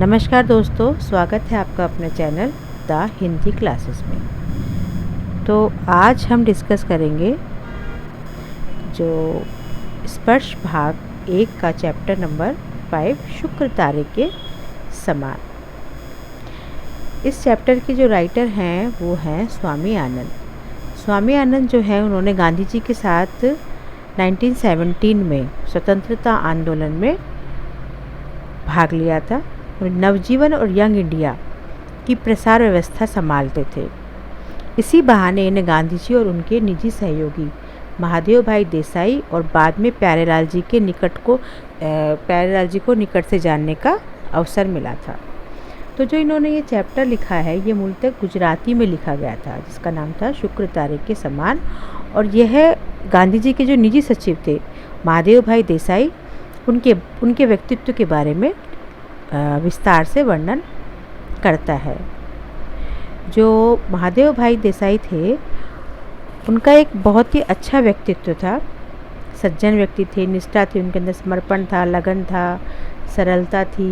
नमस्कार दोस्तों, स्वागत है आपका अपने चैनल द हिंदी क्लासेस में। तो आज हम डिस्कस करेंगे जो स्पर्श भाग 1 का चैप्टर नंबर 5 शुक्र तारे के समान। इस चैप्टर के जो राइटर हैं वो हैं स्वामी आनंद। स्वामी आनंद जो है उन्होंने गांधी जी के साथ 1917 में स्वतंत्रता आंदोलन में भाग लिया था। नवजीवन और यंग इंडिया की प्रसार व्यवस्था संभालते थे। इसी बहाने इन्हें गांधी जी और उनके निजी सहयोगी महादेव भाई देसाई और बाद में प्यारेलाल जी को निकट से जानने का अवसर मिला था। तो जो इन्होंने ये चैप्टर लिखा है ये मूलतः गुजराती में लिखा गया था, जिसका नाम था शुक्र तारे के समान। और यह गांधी जी के जो निजी सचिव थे महादेव भाई देसाई, उनके व्यक्तित्व के बारे में विस्तार से वर्णन करता है। जो महादेव भाई देसाई थे उनका एक बहुत ही अच्छा व्यक्तित्व था, सज्जन व्यक्ति थे, निष्ठा थी उनके अंदर, समर्पण था, लगन था, सरलता थी,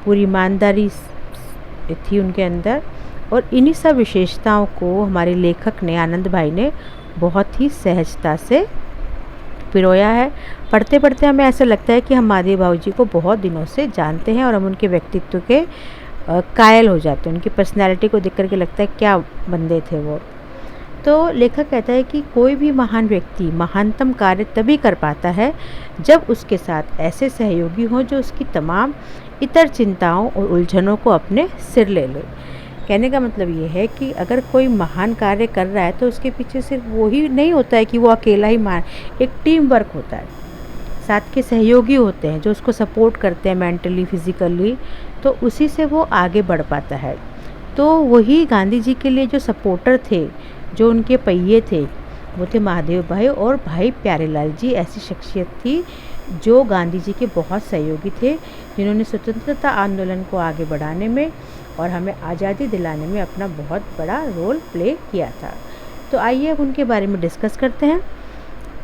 पूरी ईमानदारी थी उनके अंदर। और इन्हीं सब विशेषताओं को हमारे लेखक ने, आनंद भाई ने, बहुत ही सहजता से पिरोया है। पढ़ते पढ़ते हमें ऐसा लगता है कि हम महादेव भाई जी को बहुत दिनों से जानते हैं और हम उनके व्यक्तित्व के कायल हो जाते हैं। उनकी पर्सनैलिटी को देख करके लगता है क्या बंदे थे वो। तो लेखक कहता है कि कोई भी महान व्यक्ति महानतम कार्य तभी कर पाता है जब उसके साथ ऐसे सहयोगी हों जो उसकी तमाम इतर चिंताओं और उलझनों को अपने सिर ले ले। कहने का मतलब ये है कि अगर कोई महान कार्य कर रहा है तो उसके पीछे सिर्फ वो ही नहीं होता है कि वो अकेला ही एक टीम वर्क होता है, साथ के सहयोगी होते हैं जो उसको सपोर्ट करते हैं मेंटली, फिज़िकली, तो उसी से वो आगे बढ़ पाता है। तो वही गांधी जी के लिए जो सपोर्टर थे, जो उनके पहिए थे, वो थे महादेव भाई और भाई प्यारेलाल जी। ऐसी शख्सियत थी जो गांधी जी के बहुत सहयोगी थे, जिन्होंने स्वतंत्रता आंदोलन को आगे बढ़ाने में और हमें आज़ादी दिलाने में अपना बहुत बड़ा रोल प्ले किया था। तो आइए अब उनके बारे में डिस्कस करते हैं।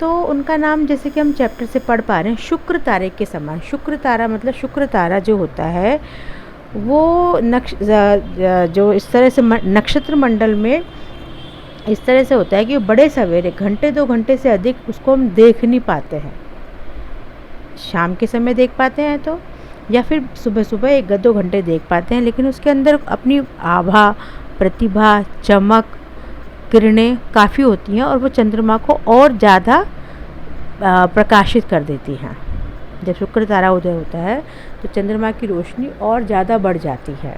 तो उनका नाम, जैसे कि हम चैप्टर से पढ़ पा रहे हैं, शुक्र तारे के समान। शुक्र तारा मतलब, शुक्र तारा जो होता है वो जो इस तरह से नक्षत्र मंडल में इस तरह से होता है कि बड़े सवेरे घंटे 2 घंटे से अधिक उसको हम देख नहीं पाते हैं। शाम के समय देख पाते हैं तो, या फिर सुबह सुबह 1-2 घंटे देख पाते हैं, लेकिन उसके अंदर अपनी आभा, प्रतिभा, चमक, किरणें काफ़ी होती हैं और वो चंद्रमा को और ज़्यादा प्रकाशित कर देती हैं। जब शुक्र तारा उदय होता है तो चंद्रमा की रोशनी और ज़्यादा बढ़ जाती है,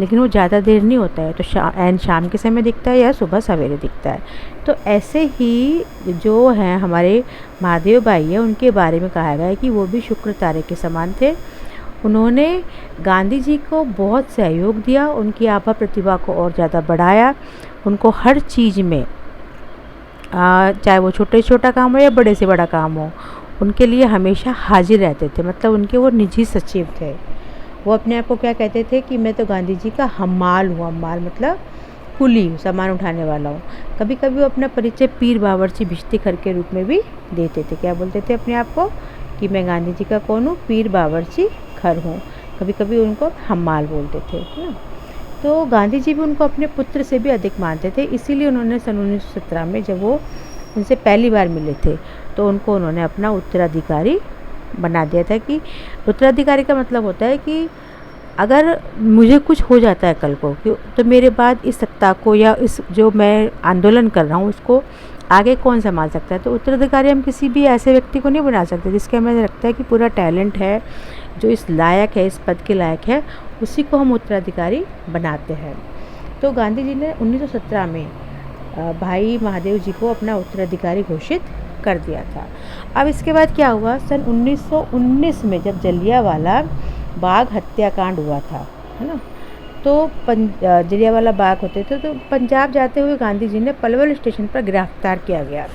लेकिन वो ज़्यादा देर नहीं होता है, तो शाम के समय दिखता है या सुबह सवेरे दिखता है। तो ऐसे ही जो हैं हमारे महादेव भाई हैं, उनके बारे में कहा गया है कि वो भी शुक्र तारे के समान थे। उन्होंने गांधी जी को बहुत सहयोग दिया, उनकी आभा प्रतिभा को और ज़्यादा बढ़ाया, उनको हर चीज़ में, चाहे वो छोटे से छोटा काम हो या बड़े से बड़ा काम हो, उनके लिए हमेशा हाजिर रहते थे। मतलब उनके वो निजी सचिव थे। वो अपने आप को क्या कहते थे कि मैं तो गांधी जी का हम्माल हूँ। हम्माल मतलब कुली, सामान उठाने वाला हूँ। कभी कभी वो अपना परिचय पीर बावर्ची भिश्तीखर के रूप में भी देते थे। क्या बोलते थे अपने आप को कि मैं गांधी जी का कौन हूँ? पीर बावर्ची खर हूँ। कभी कभी उनको हम्माल बोलते थे, है ना। तो गांधी जी भी उनको अपने पुत्र से भी अधिक मानते थे। इसीलिए उन्होंने सन 1917 में जब वो उनसे पहली बार मिले थे तो उन्होंने अपना उत्तराधिकारी बना दिया था। कि उत्तराधिकारी का मतलब होता है कि अगर मुझे कुछ हो जाता है कल को, तो मेरे बाद इस सत्ता को या इस जो मैं आंदोलन कर रहा हूँ उसको आगे कौन संभाल सकता है। तो उत्तराधिकारी हम किसी भी ऐसे व्यक्ति को नहीं बना सकते जिसके हमें लगता है कि पूरा टैलेंट है, जो इस लायक है, इस पद के लायक है, उसी को हम उत्तराधिकारी बनाते हैं। तो गांधी जी ने 1917 में भाई महादेव जी को अपना उत्तराधिकारी घोषित कर दिया था। अब इसके बाद क्या हुआ, सन 1919 में जब जलियांवाला बाग हत्याकांड हुआ था, है ना, तो जलियांवाला बाग होते थे, तो पंजाब जाते हुए गांधी जी ने पलवल स्टेशन पर गिरफ्तार किया गया।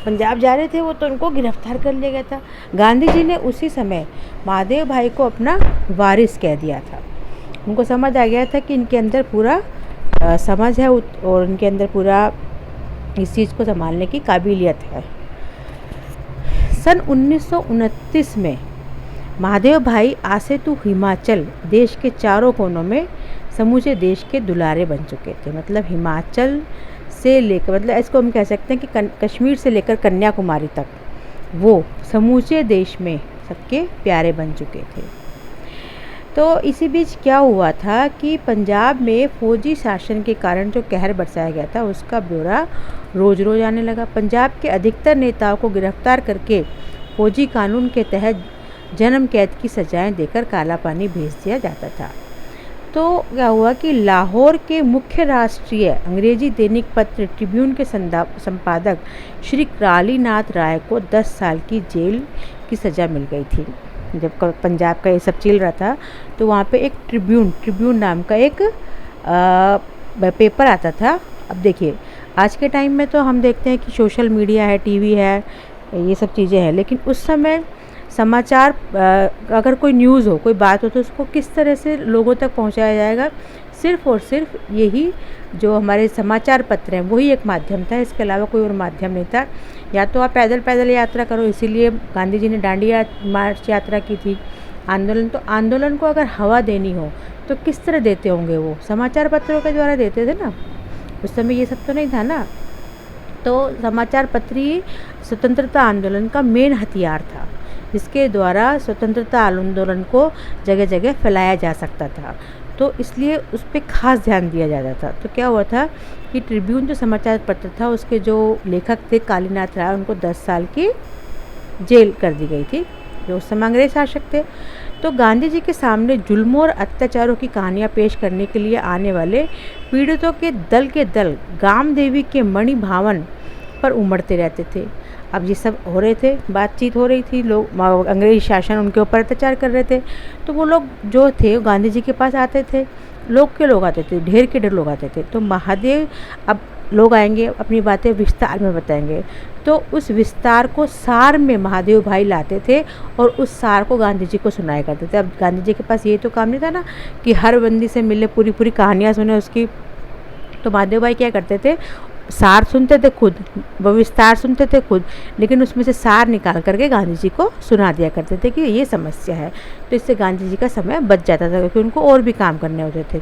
पंजाब जा रहे थे वो, तो उनको गिरफ्तार कर लिया गया था। गांधी जी ने उसी समय महादेव भाई को अपना वारिस कह दिया था। उनको समझ आ गया था कि इनके अंदर पूरा समझ है और इनके अंदर पूरा इस चीज़ को संभालने की काबिलियत है। सन 1929 में महादेव भाई आज से तो हिमाचल देश के चारों कोनों में समूचे देश के दुलारे बन चुके थे। मतलब हिमाचल से लेकर, मतलब इसको हम कह सकते हैं कि कश्मीर से लेकर कन्याकुमारी तक वो समूचे देश में सबके प्यारे बन चुके थे। तो इसी बीच क्या हुआ था कि पंजाब में फौजी शासन के कारण जो कहर बरसाया गया था उसका ब्यौरा रोज़ रोज़ आने लगा। पंजाब के अधिकतर नेताओं को गिरफ्तार करके फौजी कानून के तहत जन्म कैद की सजाएं देकर काला पानी भेज दिया जाता था। तो क्या हुआ कि लाहौर के मुख्य राष्ट्रीय अंग्रेजी दैनिक पत्र ट्रिब्यून के संपादक श्री कालीनाथ राय को 10 साल की जेल की सज़ा मिल गई थी। जब पंजाब का ये सब चल रहा था तो वहाँ पे एक ट्रिब्यून नाम का एक पेपर आता था। अब देखिए आज के टाइम में तो हम देखते हैं कि सोशल मीडिया है, टीवी है, ये सब चीज़ें हैं, लेकिन उस समय समाचार अगर कोई न्यूज़ हो, कोई बात हो तो उसको किस तरह से लोगों तक पहुंचाया जाएगा, सिर्फ़ और सिर्फ यही जो हमारे समाचार पत्र हैं वही एक माध्यम था। इसके अलावा कोई और माध्यम नहीं था। या तो आप पैदल यात्रा करो, इसीलिए गांधी जी ने डांडिया मार्च यात्रा की थी। आंदोलन, तो आंदोलन को अगर हवा देनी हो तो किस तरह देते होंगे, वो समाचार पत्रों के द्वारा देते थे ना। उस समय ये सब तो नहीं था ना। तो समाचार पत्र ही स्वतंत्रता आंदोलन का मेन हथियार था, जिसके द्वारा स्वतंत्रता आंदोलन को जगह जगह फैलाया जा सकता था। तो इसलिए उस पर खास ध्यान दिया जाता था। तो क्या हुआ था कि ट्रिब्यून जो समाचार पत्र था उसके जो लेखक थे कालीनाथ राय, उनको 10 साल की जेल कर दी गई थी, जो उस समय अंग्रेज शासक थे। तो गांधी जी के सामने जुल्मों और अत्याचारों की कहानियाँ पेश करने के लिए आने वाले पीड़ितों के दल गाम देवी के मणि भवन पर उमड़ते रहते थे। अब ये सब हो रहे थे, बातचीत हो रही थी, लोग अंग्रेज शासन उनके ऊपर अत्याचार कर रहे थे। तो वो लोग जो थे वो गांधी जी के पास आते थे, लोग आते थे, ढेर के ढेर लोग आते थे। तो महादेव, अब लोग आएंगे अपनी बातें विस्तार में बताएंगे, तो उस विस्तार को सार में महादेव भाई लाते थे और उस सार को गांधी जी को सुनाया करते थे। अब गांधी जी के पास ये तो काम नहीं था ना कि हर बंदी से मिले, पूरी कहानियाँ सुने उसकी। तो महादेव भाई क्या करते थे, सार सुनते थे खुद, वो विस्तार सुनते थे खुद, लेकिन उसमें से सार निकाल करके गांधी जी को सुना दिया करते थे कि ये समस्या है। तो इससे गांधी जी का समय बच जाता था, क्योंकि उनको और भी काम करने होते थे।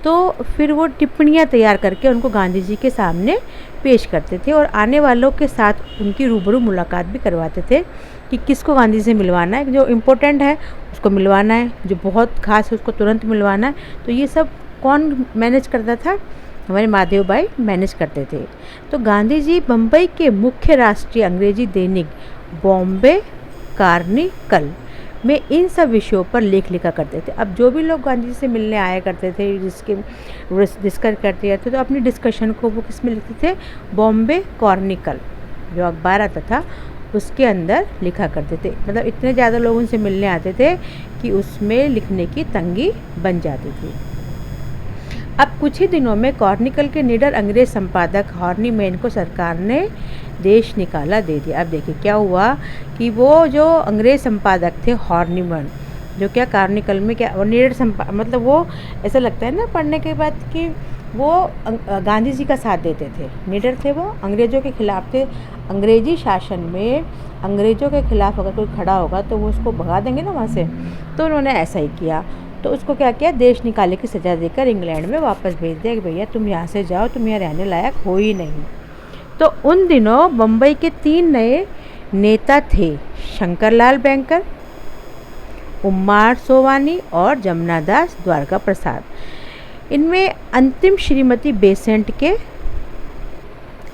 तो फिर वो टिप्पणियाँ तैयार करके उनको गांधी जी के सामने पेश करते थे और आने वालों के साथ उनकी रूबरू मुलाकात भी करवाते थे कि किसको गांधी जी से मिलवाना है, जो इम्पोर्टेंट है उसको मिलवाना है, जो बहुत खास है उसको तुरंत मिलवाना है। तो ये सब कौन मैनेज करता था, हमारे महादेव भाई मैनेज करते थे। तो गांधी जी बम्बई के मुख्य राष्ट्रीय अंग्रेजी दैनिक बॉम्बे कार्निकल में इन सब विषयों पर लेख लिखा करते थे। अब जो भी लोग गांधी जी से मिलने आया करते थे, जिसके डिस्कस करते रहते तो अपनी डिस्कशन को वो किस में लिखते थे, बॉम्बे कॉर्निकल जो अखबार आता था उसके अंदर लिखा करते थे। मतलब इतने ज़्यादा लोग उनसे मिलने आते थे कि उसमें लिखने की तंगी बन जाती थी। अब कुछ ही दिनों में कॉर्निकल के निडर अंग्रेज संपादक हॉर्नी मैन को सरकार ने देश निकाला दे दिया। अब देखिए क्या हुआ कि वो जो अंग्रेज संपादक थे हॉर्नी मैन, जो क्या कॉर्निकल में क्या वो निडर मतलब वो ऐसा लगता है ना पढ़ने के बाद कि वो गांधी जी का साथ देते थे, निडर थे, वो अंग्रेज़ों के खिलाफ थे। अंग्रेजी शासन में अंग्रेज़ों के खिलाफ अगर कोई खड़ा होगा तो वो उसको भगा देंगे ना वहाँ से, तो उन्होंने ऐसा ही किया। तो उसको क्या किया, देश निकाले की सज़ा देकर इंग्लैंड में वापस भेज दिया कि भैया तुम यहाँ से जाओ, तुम यहाँ रहने लायक हो ही नहीं। तो उन दिनों बम्बई के 3 नए नेता थे, शंकरलाल बैंकर, उम्मार सोवानी और जमनादास द्वारका प्रसाद। इनमें अंतिम श्रीमती बेसेंट के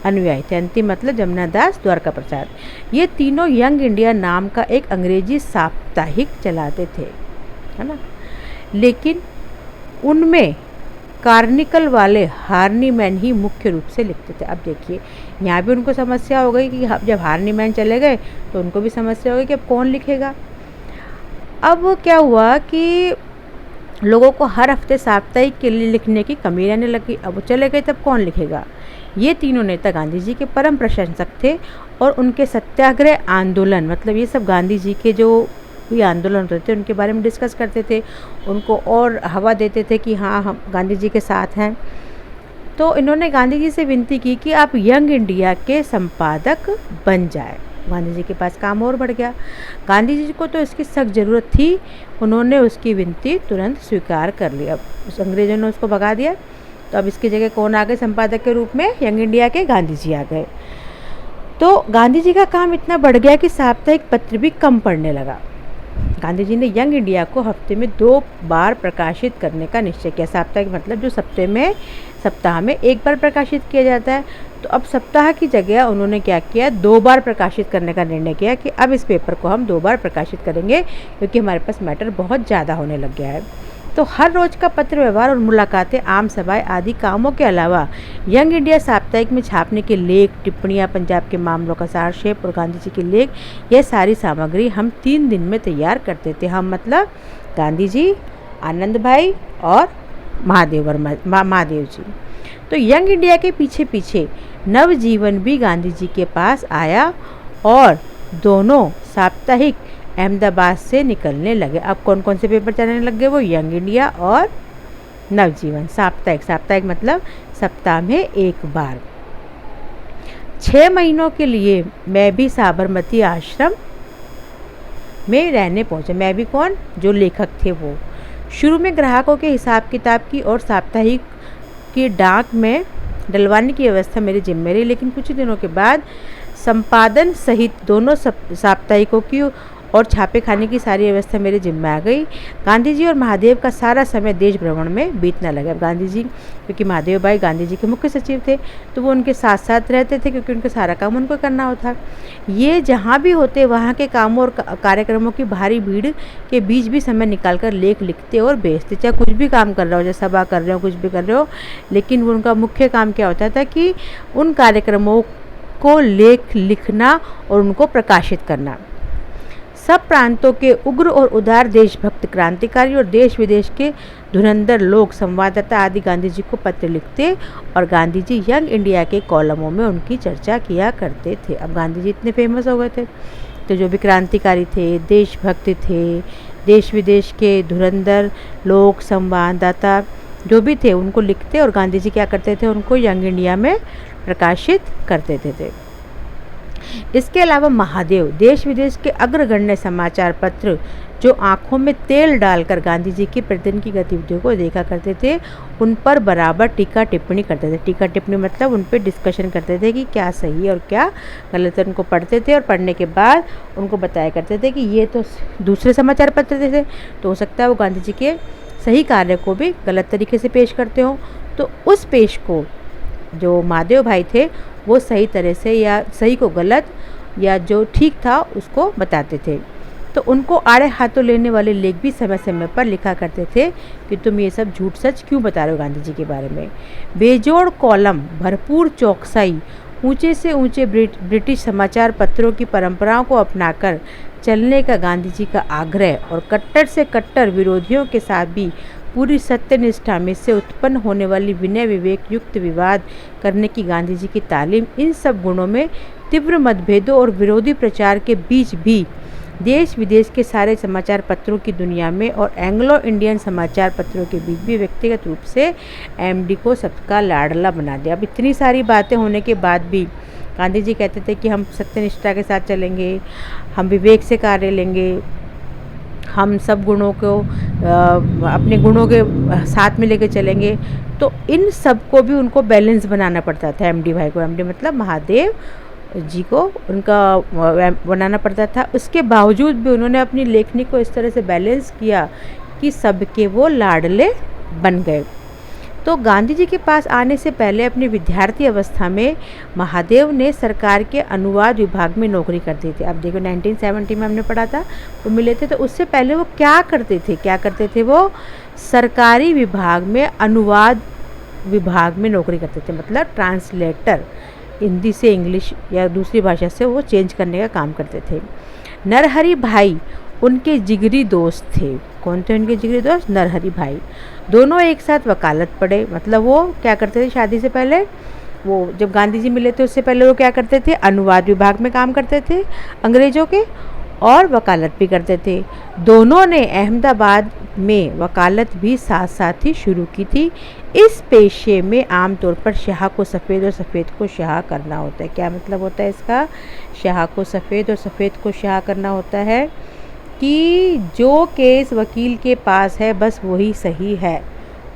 अनुयायी थे। अंतिम मतलब जमनादास द्वारका प्रसाद। ये तीनों यंग इंडिया नाम का एक अंग्रेजी साप्ताहिक चलाते थे, है ना। लेकिन उनमें कार्निकल वाले हार्नी मैन ही मुख्य रूप से लिखते थे। अब देखिए यहाँ भी उनको समस्या हो गई कि जब हार्नी मैन चले गए तो उनको भी समस्या हो गई कि अब कौन लिखेगा। अब क्या हुआ कि लोगों को हर हफ्ते साप्ताहिक के लिए लिखने की कमी रहने लगी। अब वो चले गए तब कौन लिखेगा। ये तीनों नेता गांधी जी के परम प्रशंसक थे और उनके सत्याग्रह आंदोलन, मतलब ये सब गांधी जी के जो भी आंदोलन होते थे उनके बारे में डिस्कस करते थे, उनको और हवा देते थे कि हाँ हम गांधी जी के साथ हैं। तो इन्होंने गांधी जी से विनती की कि आप यंग इंडिया के संपादक बन जाए। गांधी जी के पास काम और बढ़ गया। गांधी जी को तो इसकी सख्त ज़रूरत थी, उन्होंने उसकी विनती तुरंत स्वीकार कर लिया। उस अंग्रेज़ों ने उसको भगा दिया, तो अब इसकी जगह कौन आ गए संपादक के रूप में? यंग इंडिया के गांधी जी आ गए। तो गांधी जी का काम इतना बढ़ गया कि साप्ताहिक पत्र भी कम पढ़ने लगा। गांधी जी ने यंग इंडिया को हफ्ते में 2 बार प्रकाशित करने का निश्चय किया। साप्ताहिक मतलब जो सप्ताह में 1 बार प्रकाशित किया जाता है। तो अब सप्ताह की जगह उन्होंने क्या किया, 2 बार प्रकाशित करने का निर्णय किया कि अब इस पेपर को हम 2 बार प्रकाशित करेंगे, क्योंकि हमारे पास मैटर बहुत ज़्यादा होने लग गया है। तो हर रोज़ का पत्र व्यवहार और मुलाकातें, आम सभाएं आदि कामों के अलावा यंग इंडिया साप्ताहिक में छापने के लेख, टिप्पणियां, पंजाब के मामलों का सारक्षेप और गांधी जी के लेख, यह सारी सामग्री हम 3 दिन में तैयार करते थे। हम मतलब गांधी जी, आनंद भाई और महादेव जी। तो यंग इंडिया के पीछे पीछे नवजीवन भी गांधी जी के पास आया और दोनों साप्ताहिक अहमदाबाद से निकलने लगे। अब कौन कौन से पेपर चलने लग गए? वो यंग इंडिया और नवजीवन। साप्ताहिक मतलब सप्ताह में 1 बार। 6 महीनों के लिए मैं भी साबरमती आश्रम में रहने पहुंचे। मैं भी कौन? जो लेखक थे वो। शुरू में ग्राहकों के हिसाब किताब की और साप्ताहिक की डाक में डलवाने की व्यवस्था मेरी जिम्मे रही, लेकिन कुछ दिनों के बाद संपादन सहित दोनों साप्ताहिकों की और छापे खाने की सारी व्यवस्था मेरे जिम्मे आ गई। गांधी जी और महादेव का सारा समय देश भ्रमण में बीतने लगा। गांधी जी, क्योंकि महादेव भाई गांधी जी के मुख्य सचिव थे, तो वो उनके साथ साथ रहते थे, क्योंकि उनका सारा काम उनको करना होता। ये जहाँ भी होते वहाँ के कामों और कार्यक्रमों की भारी भीड़ के बीच भी समय निकालकर लेख लिखते और बेचते। चाहे कुछ भी काम कर रहे हो, जैसे सभा कर रहे हो, कुछ भी कर रहे हो, लेकिन वो उनका मुख्य काम क्या होता था कि उन कार्यक्रमों को लेख लिखना और उनको प्रकाशित करना। सब प्रांतों के उग्र और उदार देशभक्त क्रांतिकारी और देश विदेश के धुरंधर लोग, संवाददाता आदि गांधी जी को पत्र लिखते और गांधी जी यंग इंडिया के कॉलमों में उनकी चर्चा किया करते थे। अब गांधी जी इतने फेमस हो गए थे, तो जो भी क्रांतिकारी थे, देशभक्त थे, देश विदेश के धुरंधर लोग, संवाददाता जो भी थे, उनको लिखते और गांधी जी क्या करते थे, उनको यंग इंडिया में प्रकाशित करते थे। इसके अलावा महादेव देश विदेश के अग्रगण्य समाचार पत्र जो आंखों में तेल डालकर गांधी जी की प्रतिदिन की गतिविधियों को देखा करते थे, उन पर बराबर टीका टिप्पणी करते थे। टीका टिप्पणी मतलब उन पर डिस्कशन करते थे कि क्या सही है और क्या गलत है। उनको पढ़ते थे और पढ़ने के बाद उनको बताया करते थे कि ये तो दूसरे समाचार पत्र थे, तो हो सकता है वो गांधी जी के सही कार्य को भी गलत तरीके से पेश करते हों। तो उस पेश को जो महादेव भाई थे वो सही तरह से, या सही को गलत, या जो ठीक था उसको बताते थे। तो उनको आड़े हाथों लेने वाले लेख भी समय समय पर लिखा करते थे कि तुम ये सब झूठ सच क्यों बता रहे हो गांधी जी के बारे में। बेजोड़ कॉलम, भरपूर चौकसाई, ऊंचे से ऊंचे ब्रिटिश समाचार पत्रों की परंपराओं को अपनाकर चलने का गांधी जी का आग्रह और कट्टर से कट्टर विरोधियों के साथ भी पूरी सत्यनिष्ठा में से उत्पन्न होने वाली विनय विवेक युक्त विवाद करने की गांधी जी की तालीम, इन सब गुणों में तीव्र मतभेदों और विरोधी प्रचार के बीच भी देश विदेश के सारे समाचार पत्रों की दुनिया में और एंग्लो इंडियन समाचार पत्रों के बीच भी व्यक्तिगत रूप से एमडी को सबका लाडला बना दिया। अब इतनी सारी बातें होने के बाद भी गांधी जी कहते थे कि हम सत्यनिष्ठा के साथ चलेंगे, हम विवेक से कार्य लेंगे, हम सब गुणों को अपने गुणों के साथ में लेकर चलेंगे। तो इन सब को भी उनको बैलेंस बनाना पड़ता था एमडी भाई को। एमडी मतलब महादेव जी को उनका बनाना पड़ता था। उसके बावजूद भी उन्होंने अपनी लेखनी को इस तरह से बैलेंस किया कि सबके वो लाडले बन गए। तो गांधी जी के पास आने से पहले अपनी विद्यार्थी अवस्था में महादेव ने सरकार के अनुवाद विभाग में नौकरी करते थे। अब देखो 1970 में हमने पढ़ा था वो मिले थे, तो उससे पहले वो क्या करते थे वो सरकारी विभाग में, अनुवाद विभाग में नौकरी करते थे। मतलब ट्रांसलेटर, हिंदी से इंग्लिश या दूसरी भाषा से वो चेंज करने का काम करते थे। नरहरि भाई उनके जिगरी दोस्त थे। कौन थे उनके जिगरी दोस्त? नरहरि भाई। दोनों एक साथ वकालत पढ़े। मतलब वो क्या करते थे शादी से पहले, वो जब गांधी जी मिले थे उससे पहले वो क्या करते थे, अनुवाद विभाग में काम करते थे अंग्रेज़ों के, और वकालत भी करते थे। दोनों ने अहमदाबाद में वकालत भी साथ साथ ही शुरू की थी। इस पेशे में आमतौर पर शाह को सफ़ेद और सफ़ेद को शाह करना होता है। क्या मतलब होता है इसका? शाह को सफ़ेद और सफ़ेद को शाह करना होता है कि जो केस वकील के पास है बस वही सही है,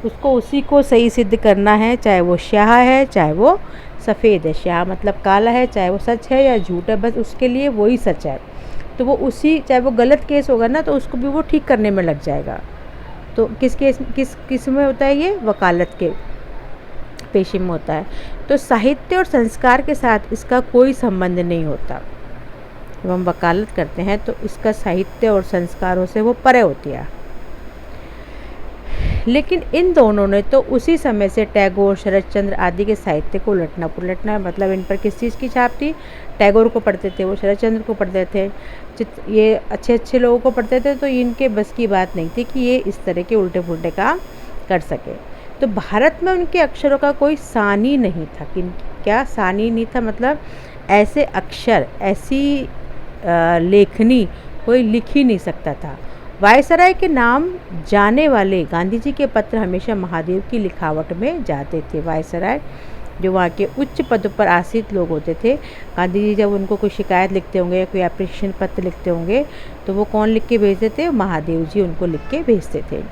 उसको उसी को सही सिद्ध करना है, चाहे वो शाह है चाहे वो सफ़ेद है। शाह मतलब काला है, चाहे वो सच है या झूठ है, बस उसके लिए वही सच है। तो वो उसी, चाहे वो गलत केस होगा ना तो उसको भी वो ठीक करने में लग जाएगा। तो किस में होता है ये? वकालत के पेशे में होता है। तो साहित्य और संस्कार के साथ इसका कोई संबंध नहीं होता। जब हम वकालत करते हैं तो इसका साहित्य और संस्कारों से वो परे होती है। लेकिन इन दोनों ने तो उसी समय से टैगोर, शरतचंद्र आदि के साहित्य को उलटना पुलटना, मतलब इन पर किस चीज़ की छाप थी? टैगोर को पढ़ते थे, वो शरतचंद्र को पढ़ते थे, ये अच्छे अच्छे लोगों को पढ़ते थे। तो इनके बस की बात नहीं थी कि ये इस तरह के उल्टे पुल्टे काम कर सके। तो भारत में उनके अक्षरों का कोई सानी नहीं था। क्या सानी नहीं था? मतलब ऐसे अक्षर, ऐसी लेखनी कोई लिख ही नहीं सकता था। वायसराय के नाम जाने वाले गांधी जी के पत्र हमेशा महादेव की लिखावट में जाते थे। वायसराय जो वहाँ के उच्च पद पर आसीन लोग होते थे, गांधी जी जब उनको कोई शिकायत लिखते होंगे या कोई एप्रिशिएशन पत्र लिखते होंगे तो वो कौन लिख के भेजते थे? महादेव जी उनको लिख के भेजते थे।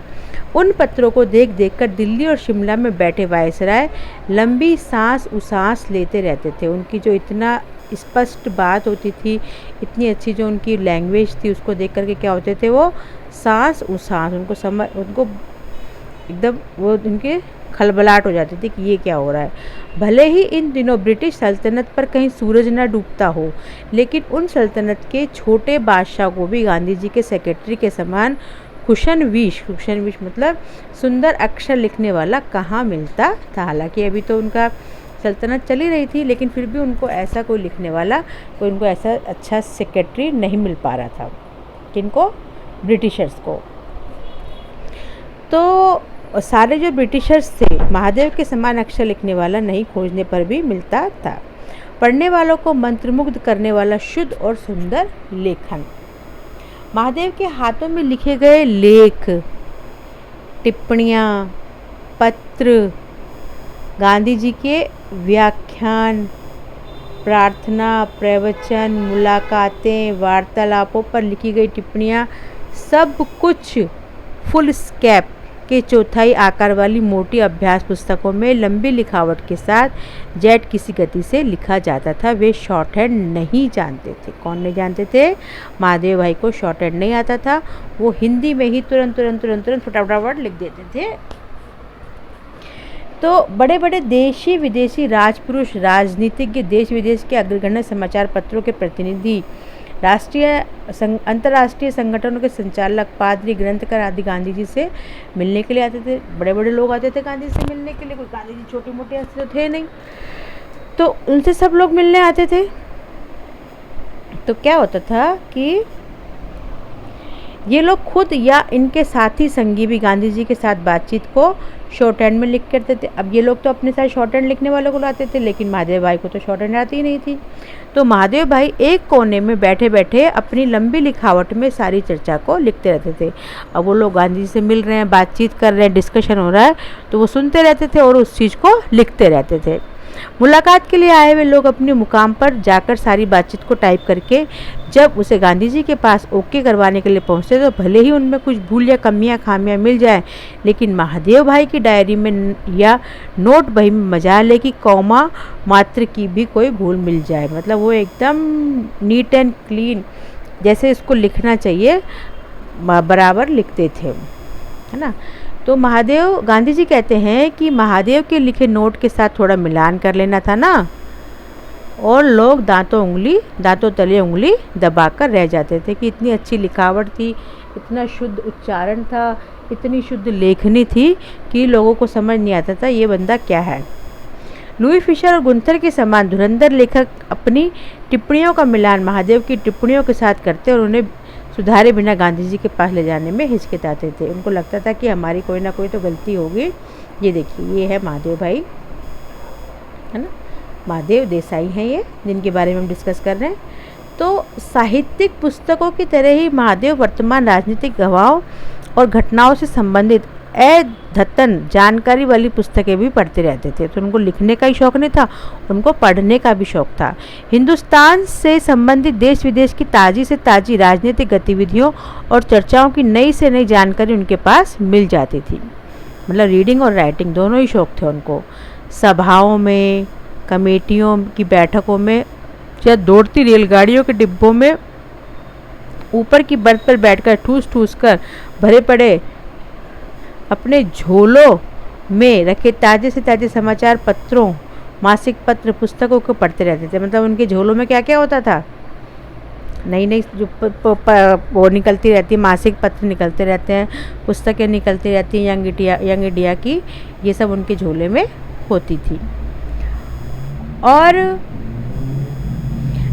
उन पत्रों को देख देख कर दिल्ली और शिमला में बैठे वायसराय लंबी सांस उसांस लेते रहते थे। उनकी जो इतना स्पष्ट बात होती थी, इतनी अच्छी जो उनकी लैंग्वेज थी, उसको देख करके क्या होते थे? वो सांस उसांस, उनको एकदम वो उनके खलबलाहट हो जाती थी कि ये क्या हो रहा है। भले ही इन दिनों ब्रिटिश सल्तनत पर कहीं सूरज न डूबता हो, लेकिन उन सल्तनत के छोटे बादशाह को भी गांधी जी के सेक्रेटरी के समान खुशनवीश मतलब सुंदर अक्षर लिखने वाला कहाँ मिलता था। हालांकि अभी तो उनका सल्तनत चली रही थी, लेकिन फिर भी उनको ऐसा कोई लिखने वाला, कोई उनको ऐसा अच्छा सेक्रेटरी नहीं मिल पा रहा था। किनको? ब्रिटिशर्स को। तो सारे जो ब्रिटिशर्स थे, महादेव के समान अक्षर लिखने वाला नहीं खोजने पर भी मिलता था। पढ़ने वालों को मंत्रमुग्ध करने वाला शुद्ध और सुंदर लेखन। महादेव के हाथों में लिखे गए लेख, टिप्पणियाँ, पत्र, गांधी जी के व्याख्यान, प्रार्थना, प्रवचन, मुलाकातें, वार्तालापों पर लिखी गई टिप्पणियाँ, सब कुछ फुल स्कैप के चौथाई आकार वाली मोटी अभ्यास पुस्तकों में लंबी लिखावट के साथ जेट किसी गति से लिखा जाता था। वे शॉर्ट हैंड नहीं जानते थे। कौन नहीं जानते थे? महादेव भाई को शॉर्ट हैंड नहीं आता था। वो हिंदी में ही तुरंत फटाफट लिख देते थे। तो बड़े बड़े देशी विदेशी राजपुरुष, राजनीतिज्ञ, देश विदेश के अग्रगण्य समाचार पत्रों के प्रतिनिधि, अंतर्राष्ट्रीय संगठनों के संचालक, पादरी, ग्रंथकार आदि गांधी जी से मिलने के लिए आते थे। बड़े बड़े लोग आते थे गांधी से मिलने के लिए। कोई गांधी जी छोटी मोटी हस्ती तो थे नहीं, तो उनसे सब लोग मिलने आते थे। तो क्या होता था कि ये लोग खुद या इनके साथी संगी भी गांधी जी के साथ बातचीत को शॉर्ट हैंड में लिख करते थे। अब ये लोग तो अपने साथ शॉर्ट हैंड लिखने वालों को लाते थे, लेकिन महादेव भाई को तो शॉर्ट हैंड आती ही नहीं थी। तो महादेव भाई एक कोने में बैठे बैठे अपनी लंबी लिखावट में सारी चर्चा को लिखते रहते थे। अब वो लोग गांधी जी से मिल रहे हैं, बातचीत कर रहे हैं, डिस्कशन हो रहा है, तो वो सुनते रहते थे और उस चीज़ को लिखते रहते थे। मुलाकात के लिए आए हुए लोग अपने मुकाम पर जाकर सारी बातचीत को टाइप करके जब उसे गांधी जी के पास ओके करवाने के लिए पहुंचते तो भले ही उनमें कुछ भूल या कमियां खामियां मिल जाए, लेकिन महादेव भाई की डायरी में या नोट बही में मजाल है कि कौमा मात्र की भी कोई भूल मिल जाए। मतलब वो एकदम नीट एंड क्लीन, जैसे इसको लिखना चाहिए बराबर लिखते थे, है ना। तो महादेव, गांधी जी कहते हैं कि महादेव के लिखे नोट के साथ थोड़ा मिलान कर लेना था ना, और लोग दांतों तले उंगली दबाकर रह जाते थे कि इतनी अच्छी लिखावट थी, इतना शुद्ध उच्चारण था, इतनी शुद्ध लेखनी थी कि लोगों को समझ नहीं आता था ये बंदा क्या है। लुई फिशर और गुंथर के समान धुरंधर लेखक अपनी टिप्पणियों का मिलान महादेव की टिप्पणियों के साथ करते और उन्हें सुधारे बिना गांधी जी के पास ले जाने में हिचकिचाते थे। उनको लगता था कि हमारी कोई ना कोई तो गलती होगी। ये देखिए, ये है महादेव भाई, है ना, महादेव देसाई हैं ये, जिनके बारे में हम डिस्कस कर रहे हैं। तो साहित्यिक पुस्तकों की तरह ही महादेव वर्तमान राजनीतिक गवाहों और घटनाओं से संबंधित अद्यतन जानकारी वाली पुस्तकें भी पढ़ते रहते थे। तो उनको लिखने का ही शौक़ नहीं था, उनको पढ़ने का भी शौक़ था। हिंदुस्तान से संबंधित देश विदेश की ताज़ी से ताज़ी राजनीतिक गतिविधियों और चर्चाओं की नई से नई जानकारी उनके पास मिल जाती थी। मतलब रीडिंग और राइटिंग दोनों ही शौक़ थे उनको। सभाओं में, कमेटियों की बैठकों में या दौड़ती रेलगाड़ियों के डिब्बों में ऊपर की बर्थ पर बैठकर ठूस ठूस कर भरे पड़े अपने झोलों में रखे ताज़े से ताज़े समाचार पत्रों, मासिक पत्र, पुस्तकों को पढ़ते रहते थे। मतलब उनके झोलों में क्या क्या होता था, नई नई जो वो निकलती रहती है, मासिक पत्र निकलते रहते हैं, पुस्तकें निकलती रहती हैं यंग इंडिया की, ये सब उनके झोले में होती थी। और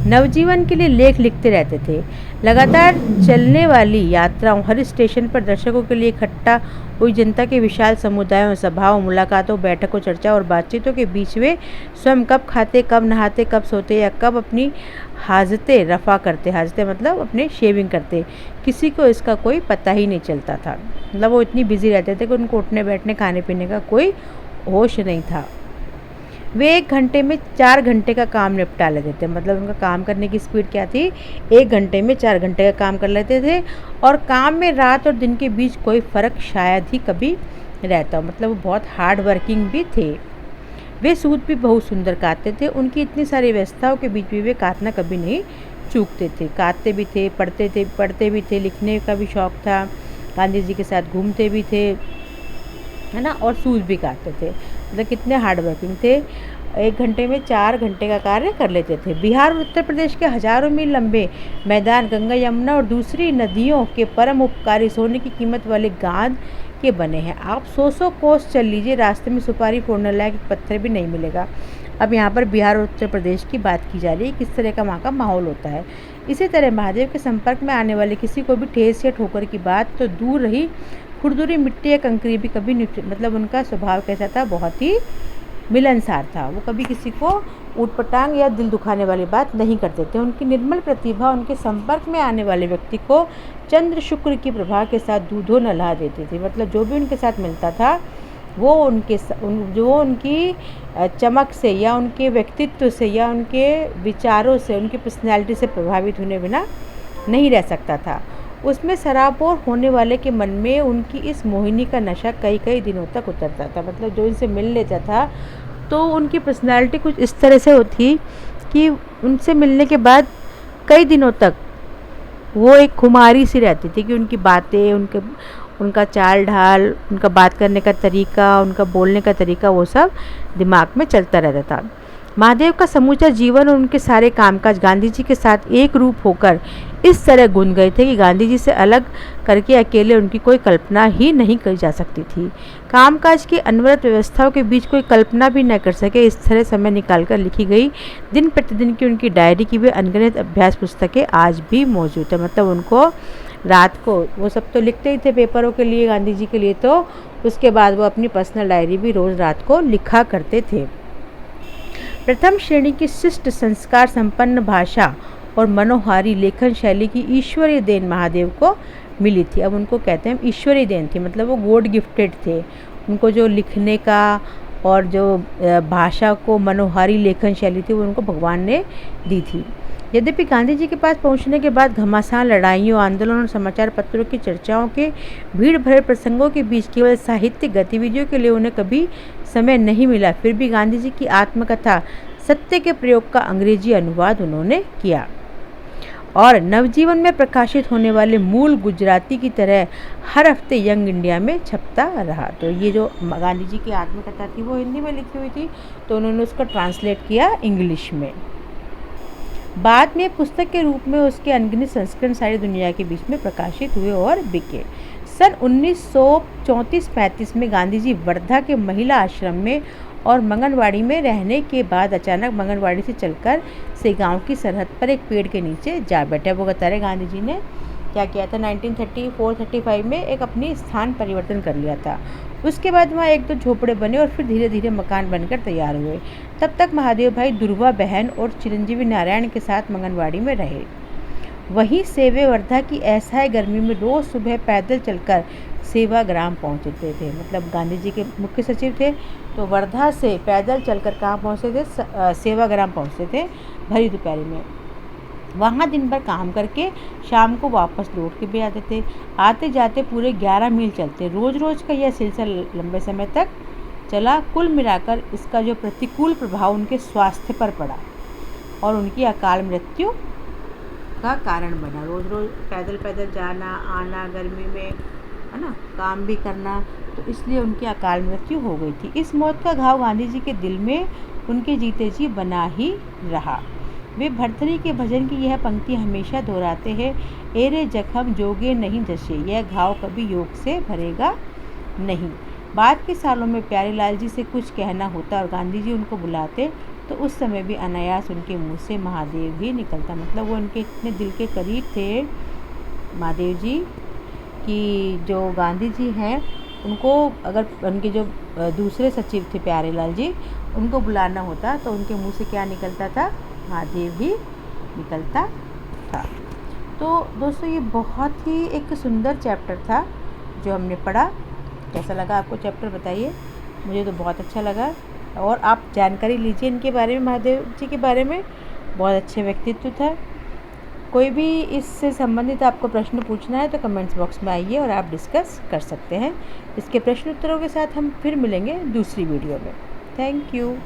नवजीवन के लिए लेख लिखते रहते थे। लगातार चलने वाली यात्राओं, हर स्टेशन पर दर्शकों के लिए इकट्ठा हुई जनता के विशाल समुदायों, सभाओं, मुलाकातों, बैठकों, चर्चा और बातचीतों के बीच वे स्वयं कब खाते, कब नहाते, कब सोते या कब अपनी हाजतें रफ़ा करते, हाजतें मतलब अपने शेविंग करते, किसी को इसका कोई पता ही नहीं चलता था। मतलब वो इतनी बिजी रहते थे कि उनको उठने बैठने, खाने पीने का कोई होश नहीं था। वे 1 घंटे में 4 घंटे का काम निपटा लेते थे। मतलब उनका काम करने की स्पीड क्या थी, 1 घंटे में 4 घंटे का काम कर लेते थे। और काम में रात और दिन के बीच कोई फ़र्क शायद ही कभी रहता। मतलब वो बहुत हार्ड वर्किंग भी थे। वे सूट भी बहुत सुंदर काटते थे। उनकी इतनी सारी व्यस्तताओं के बीच भी वे काटना कभी नहीं चूकते थे। काटते भी थे, पढ़ते भी थे, लिखने का भी शौक़ था, गांधी जी के साथ घूमते भी थे, है ना, और सूट भी काटते थे। मतलब कितने हार्ड वर्किंग थे। 1 घंटे में 4 घंटे का कार्य कर लेते थे। बिहार और उत्तर प्रदेश के हजारों मील लंबे मैदान गंगा, यमुना और दूसरी नदियों के परम उपकारी, सोने की कीमत वाले गाद के बने हैं। आप 100 कोस चल लीजिए, रास्ते में सुपारी फोड़ने लायक एक पत्थर भी नहीं मिलेगा। अब यहाँ पर बिहार और उत्तर प्रदेश की बात की जा रही है, किस तरह का वहाँ का माहौल होता है। इसी तरह महादेव के संपर्क में आने वाले किसी को भी ठेस या ठोकर की बात तो दूर रही, खुरदुरी, मिट्टी या कंकरी भी कभी नहीं। मतलब उनका स्वभाव कैसा था, बहुत ही मिलनसार था। वो कभी किसी को ऊटपटांग या दिल दुखाने वाली बात नहीं करते थे। उनकी निर्मल प्रतिभा उनके संपर्क में आने वाले व्यक्ति को चंद्र शुक्र की प्रभा के साथ दूधो नहला देती थी। मतलब जो भी उनके साथ मिलता था वो उनकी चमक से या उनके व्यक्तित्व से या उनके विचारों से, उनकी पर्सनैलिटी से प्रभावित होने बिना नहीं रह सकता था। उसमें सराबोर होने वाले के मन में उनकी इस मोहिनी का नशा कई कई दिनों तक उतरता था। मतलब जो इनसे मिल लेता था तो उनकी पर्सनैलिटी कुछ इस तरह से होती कि उनसे मिलने के बाद कई दिनों तक वो एक खुमारी सी रहती थी कि उनकी बातें, उनका चाल ढाल, उनका बात करने का तरीका, उनका बोलने का तरीका, वो सब दिमाग में चलता रहता था। महादेव का समूचा जीवन और उनके सारे कामकाज गांधी जी के साथ एक रूप होकर इस तरह गुंध गए थे कि गांधी जी से अलग करके अकेले उनकी कोई कल्पना ही नहीं की जा सकती थी। कामकाज की अनवरत व्यवस्थाओं के बीच कोई कल्पना भी न कर सके, इस तरह समय निकालकर लिखी गई दिन प्रतिदिन की उनकी डायरी की वे अनगिनत अभ्यास पुस्तकें आज भी मौजूद है। मतलब उनको रात को वो सब तो लिखते ही थे पेपरों के लिए, गांधी जी के लिए, तो उसके बाद वो अपनी पर्सनल डायरी भी रोज़ रात को लिखा करते थे। प्रथम श्रेणी की शिष्ट, संस्कार संपन्न भाषा और मनोहारी लेखन शैली की ईश्वरीय देन महादेव को मिली थी। अब उनको कहते हैं ईश्वरीय देन थी, मतलब वो गॉड गिफ्टेड थे। उनको जो लिखने का और जो भाषा को मनोहारी लेखन शैली थी वो उनको भगवान ने दी थी। यद्यपि गांधी जी के पास पहुंचने के बाद घमासान लड़ाइयों, आंदोलनों और समाचार पत्रों की चर्चाओं के भीड़ भरे प्रसंगों के बीच केवल साहित्यिक गतिविधियों के लिए उन्हें कभी समय नहीं मिला, फिर भी गांधी जी की आत्मकथा सत्य के प्रयोग का अंग्रेजी अनुवाद उन्होंने किया और नवजीवन में प्रकाशित होने वाले मूल गुजराती की तरह हर हफ्ते यंग इंडिया में छपता रहा। तो ये जो गांधी जी की आत्मकथा थी वो हिंदी में लिखी हुई थी, तो उन्होंने उसका ट्रांसलेट किया इंग्लिश में। बाद में पुस्तक के रूप में उसके अनगिनत संस्करण सारी दुनिया के बीच में प्रकाशित हुए और बिके। सन 1934-35 में गांधी जी वर्धा के महिला आश्रम में और मंगनवाड़ी में रहने के बाद अचानक मंगनवाड़ी से चलकर सेगांव की सरहद पर एक पेड़ के नीचे जा बैठे। वो बता रहे गांधी जी ने क्या किया था, 1934-35 में एक अपनी स्थान परिवर्तन कर लिया था। उसके बाद वहाँ एक दो झोपड़े बने और फिर धीरे धीरे मकान बनकर तैयार हुए। तब तक महादेव भाई दुर्वा बहन और चिरंजीवी नारायण के साथ मंगनवाड़ी में रहे। वहीं सेवे वर्धा की असह्य गर्मी में रोज़ सुबह पैदल चलकर सेवाग्राम पहुँचते थे। मतलब गांधी जी के मुख्य सचिव थे, तो वर्धा से पैदल चलकर कहाँ पहुँचते थे? सेवाग्राम पहुँचते थे भरी दोपहर में। वहाँ दिन भर काम करके शाम को वापस लौट के भी आते थे। आते जाते पूरे 11 मील चलते। रोज़ रोज़ का यह सिलसिला लंबे समय तक चला। कुल मिलाकर इसका जो प्रतिकूल प्रभाव उनके स्वास्थ्य पर पड़ा और उनकी अकाल मृत्यु का कारण बना। रोज़ रोज़ पैदल पैदल जाना आना, गर्मी में, है ना, काम भी करना, तो इसलिए उनकी अकाल मृत्यु हो गई थी। इस मौत का घाव गांधी जी के दिल में उनके जीते जी बना ही रहा। वे भर्तृहरि के भजन की यह पंक्ति हमेशा दोहराते हैं, एरे जख्म जोगे नहीं जशे, यह घाव कभी योग से भरेगा नहीं। बाद के सालों में प्यारेलाल जी से कुछ कहना होता और गांधी जी उनको बुलाते तो उस समय भी अनायास उनके मुंह से महादेव ही निकलता। मतलब वो उनके इतने दिल के करीब थे महादेव जी कि जो गांधी जी हैं उनको, अगर उनके जो दूसरे सचिव थे प्यारेलाल जी, उनको बुलाना होता तो उनके मुंह से क्या निकलता था? महादेव ही निकलता था। तो दोस्तों ये बहुत ही एक सुंदर चैप्टर था जो हमने पढ़ा। कैसा लगा आपको चैप्टर बताइए? मुझे तो बहुत अच्छा लगा। और आप जानकारी लीजिए इनके बारे में, महादेव जी के बारे में। बहुत अच्छे व्यक्तित्व था। कोई भी इससे संबंधित आपको प्रश्न पूछना है तो कमेंट्स बॉक्स में आइए और आप डिस्कस कर सकते हैं। इसके प्रश्न उत्तरों के साथ हम फिर मिलेंगे दूसरी वीडियो में। Thank you.